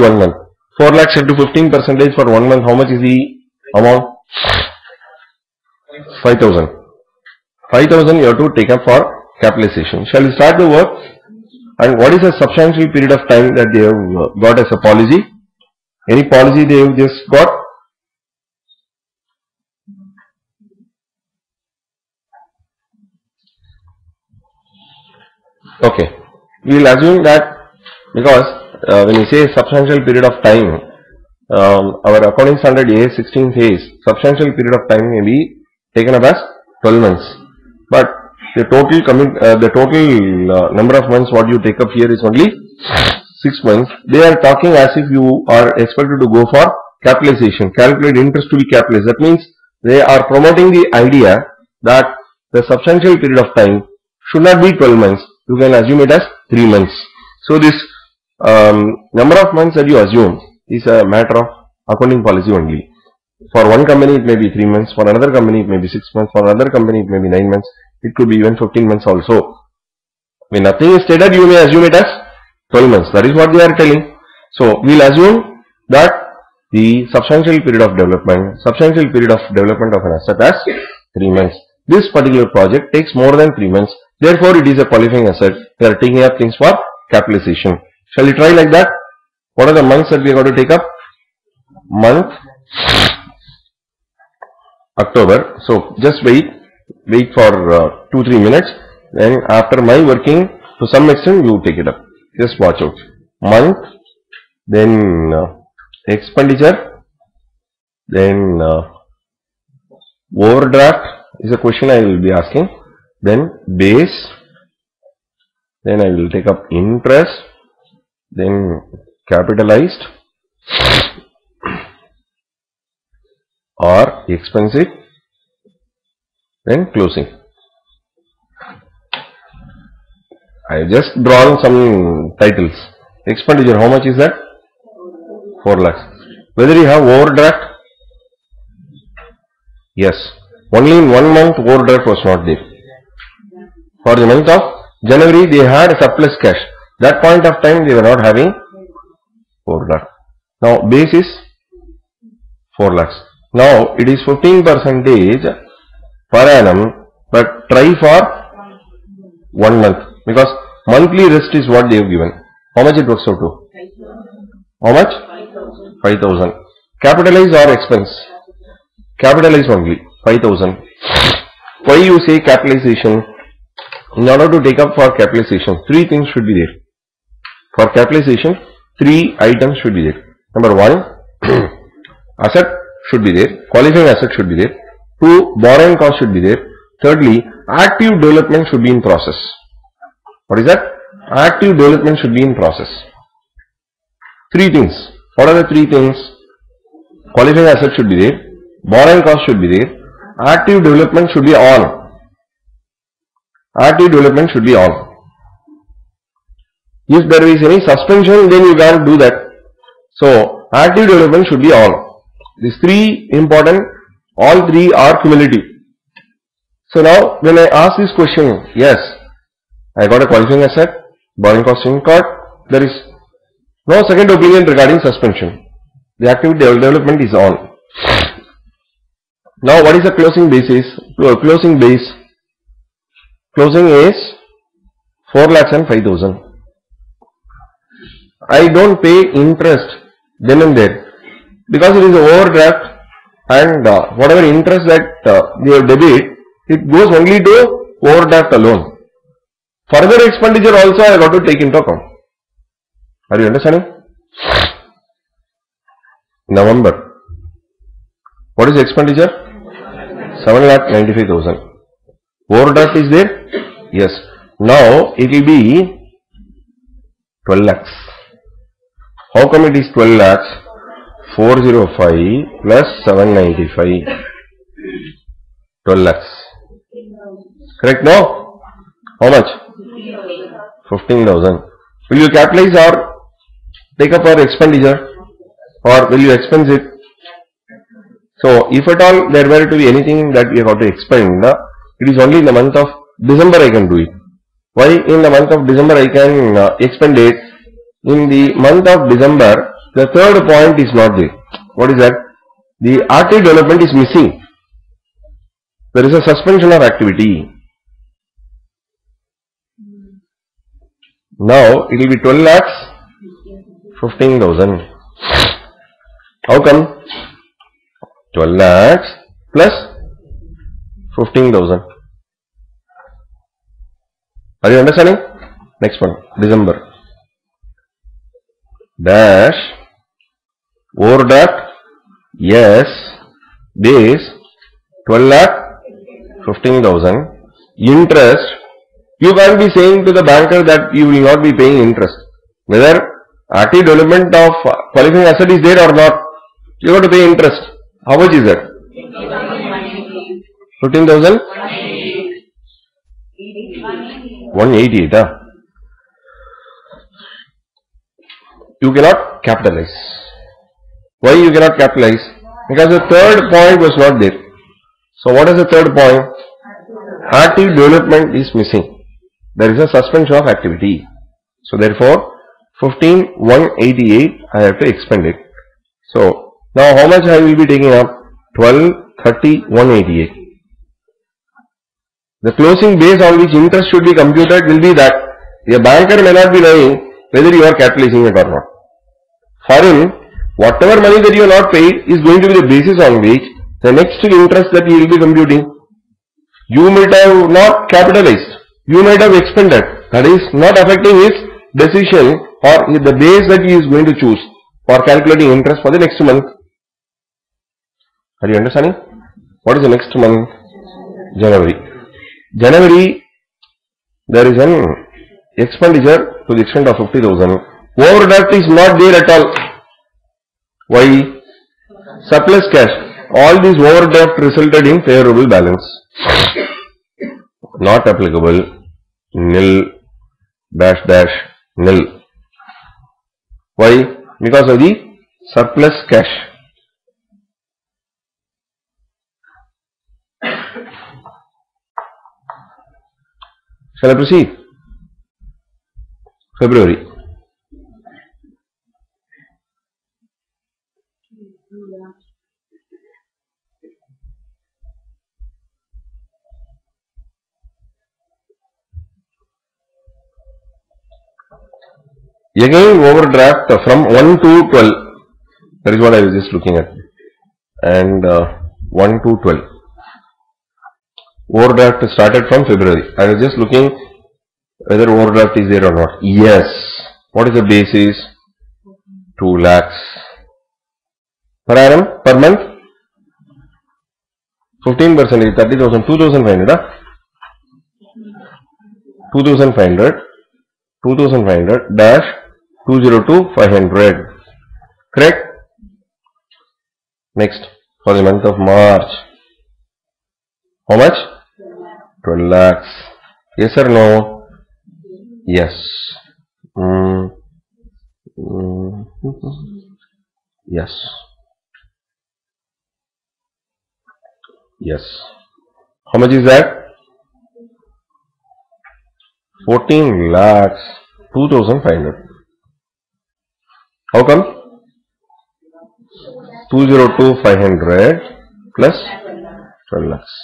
1 month. 4 lakhs into 15% for 1 month. How much is the amount? 5,000. 5,000 you have to take up for capitalization. Shall we start the work? And what is the substantial period of time that they have got as a policy? Any policy they have just got? Okay. We will assume that because when you say substantial period of time, our accounting standard A16 says substantial period of time may be taken up as 12 months. But the total number of months what you take up here is only 6 months. They are talking as if you are expected to go for capitalization, calculate interest to be capitalized. That means they are promoting the idea that the substantial period of time should not be 12 months. You can assume it as 3 months. So this number of months that you assume is a matter of accounting policy only. For one company it may be 3 months, for another company it may be 6 months, for another company it may be 9 months, it could be even 15 months also. When nothing is stated, you may assume it as 12 months. That is what they are telling. So we will assume that the substantial period of development of an asset as 3 months. This particular project takes more than 3 months. Therefore, it is a qualifying asset. They are taking up things for capitalization. Shall we try like that? What are the months that we are going to take up? Month October. So just wait for 2-3 minutes. Then after my working, to some extent you take it up. Just watch out. Month, then expenditure, then overdraft is a question I will be asking. Then base, then I will take up interest, then capitalized or expensive, then closing. I have just drawn some titles. Expenditure, how much is that? 4 lakhs. Whether you have overdraft? Yes. Only in 1 month overdraft was not there. For the month of January, they had surplus cash. That point of time, they were not having overdraft. Now, base is 4 lakhs. Now, it is 15% per annum, but try for 1 month. Because monthly rest is what they have given. How much it works out to? How much? 5,000. Capitalize or expense? Capitalize only. 5,000. Why you say capitalization? In order to take up for capitalization, 3 things should be there. For capitalization, 3 items should be there. Number 1, asset should be there. Qualifying asset should be there. 2, borrowing cost should be there. Thirdly, active development should be in process. What is that? Active development should be in process. 3 things. What are the 3 things? Qualifying asset should be there. Borrowing cost should be there. Active development should be on. Active development should be on. If there is any suspension, then you can't do that. So, active development should be on. These 3 important, all 3 are cumulative. So now, when I ask this question, yes, I got a qualifying asset, borrowing cost incurred, there is no second opinion regarding suspension. The active development is on. Now, what is the closing basis? Closing base. Closing is 4 lakhs and 5,000. I don't pay interest then and there because it is an overdraft, and whatever interest that they have debit, it goes only to overdraft alone. Further expenditure also I got to take into account. Are you understanding? November. What is expenditure? 7,95,000. Overdraft is there? Yes. Now it will be 12 lakhs. How come it is 12 lakhs? 405 plus 795. 12 lakhs. Correct now? How much? 15,000. Will you capitalize or take up our expenditure, or will you expense it? So, if at all there were to be anything that we have to expend, it is only in the month of December I can do it. Why in the month of December I can expend it? In the month of December, the third point is not there. What is that? The RT development is missing. There is a suspension of activity. Now it will be 12 lakhs 15,000. How come? 12 lakhs plus 15,000. Are you understanding? Next one, December. Dash overdraft, yes, base 12 lakh 15,000. Interest, you can't be saying to the banker that you will not be paying interest. Whether RT development of qualifying asset is there or not, you have to pay interest. How much is that? 15,000? 188. You cannot capitalize. Why you cannot capitalize? Because the third point was not there. So what is the third point? RT development is missing. There is a suspension of activity. So therefore 15,188 I have to expend it. So now how much I will be taking up? 12,30,188. The closing base on which interest should be computed will be that a banker may not be knowing whether you are capitalizing it or not. For him, whatever money that you are not paid is going to be the basis on which the next interest that he will be computing. You might have not capitalized, you might have expended. That is not affecting his decision or the base that he is going to choose for calculating interest for the next month. Are you understanding? What is the next month? January. January, there is an expenditure to the extent of 50,000. Overdraft is not there at all. Why? Surplus cash. All these overdraft resulted in favorable balance. Not applicable. Nil, dash, dash, nil. Why? Because of the surplus cash. Shall I proceed? February. Again overdraft from 1 to 12. That is what I was just looking at. And 1 to 12. Overdraft started from February. I was just looking whether overdraft is there or not. Yes. What is the basis? 2 lakhs. Per annum, per month? 15% is 30,000, 2,500. 2,500 dash 202,500. Correct? Next, for the month of March. How much? 12 lakhs. Yes or no? Yes. Yes. Yes. How much is that? 14 lakhs 2,500. How come? 202,500 plus 12 lakhs.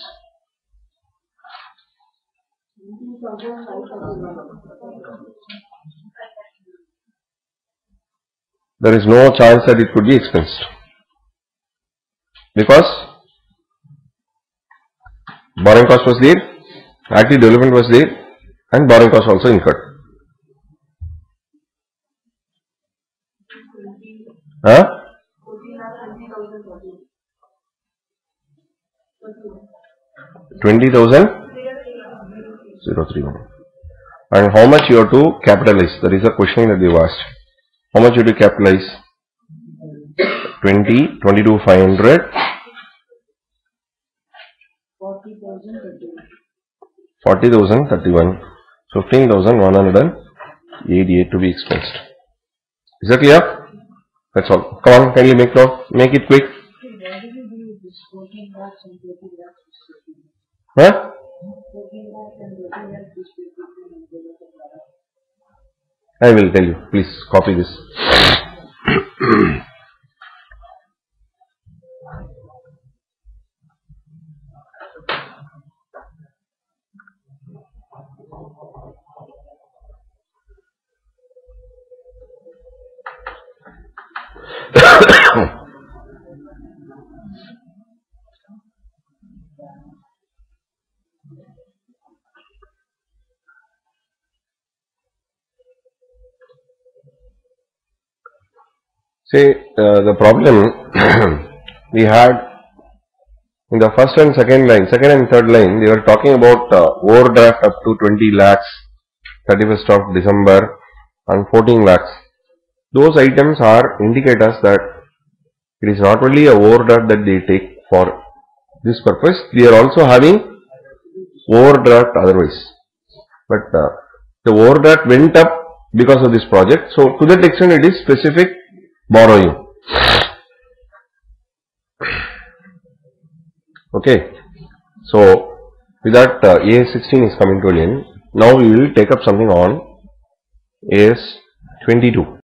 There is no chance that it could be expensed because borrowing cost was there, active development was there, and borrowing cost also incurred. Huh? 20,031. And how much you have to capitalize? There is a question that they asked. How much you have to capitalize? 22,500. 40,031. 15,188 to be expensed. Is that clear? That's all. Come on, kindly make note. Make it quick. Huh? I will tell you. Please copy this. See, the problem we had in the first and second line, second and third line, they were talking about overdraft up to 20 lakhs, 31st of December, and 14 lakhs. Those items are indicators that it is not only a overdraft that they take for this purpose, we are also having overdraft otherwise. But the overdraft went up because of this project. So to that extent, it is specific borrowing. Okay. So with that, AS16 is coming to an end. Now we will take up something on AS22.